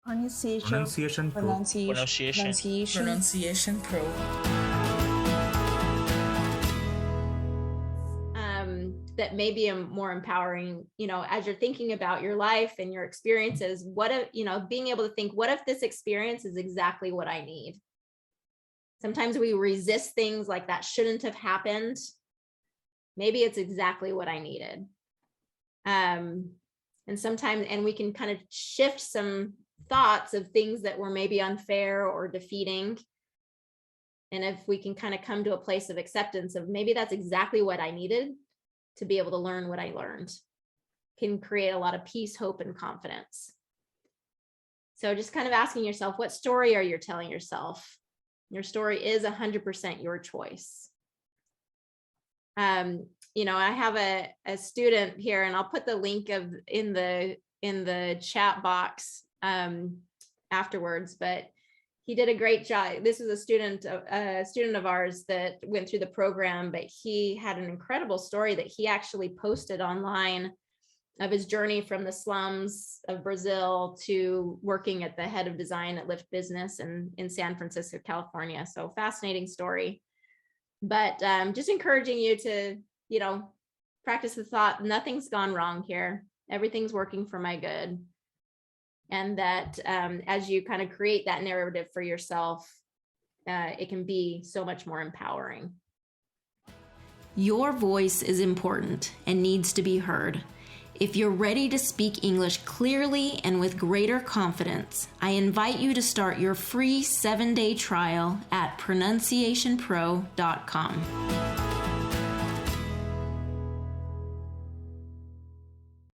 Pronunciation Pro. Pronunciation Pro. That may be more empowering, as you're thinking about your life and your experiences. What if, being able to think, what if this experience is exactly what I need? Sometimes we resist things like that shouldn't have happened. Maybe it's exactly what I needed. And sometimes, and we can kind of shift some thoughts of things that were maybe unfair or defeating. And if we can kind of come to a place of acceptance of maybe that's exactly what I needed to be able to learn what I learned, can create a lot of peace, hope, and confidence. So just kind of asking yourself, what story are you telling yourself? Your story is 100% your choice. I have a student here, and I'll put the link in the chat box afterwards, but he did a great job. This is a student of ours that went through the program, but he had an incredible story that he actually posted online of his journey from the slums of Brazil to working at the head of design at Lyft Business in San Francisco, California. So fascinating story. But just encouraging you to, practice the thought, nothing's gone wrong here. Everything's working for my good. And that as you kind of create that narrative for yourself, it can be so much more empowering. Your voice is important and needs to be heard. If you're ready to speak English clearly and with greater confidence, I invite you to start your free 7-day trial at pronunciationpro.com.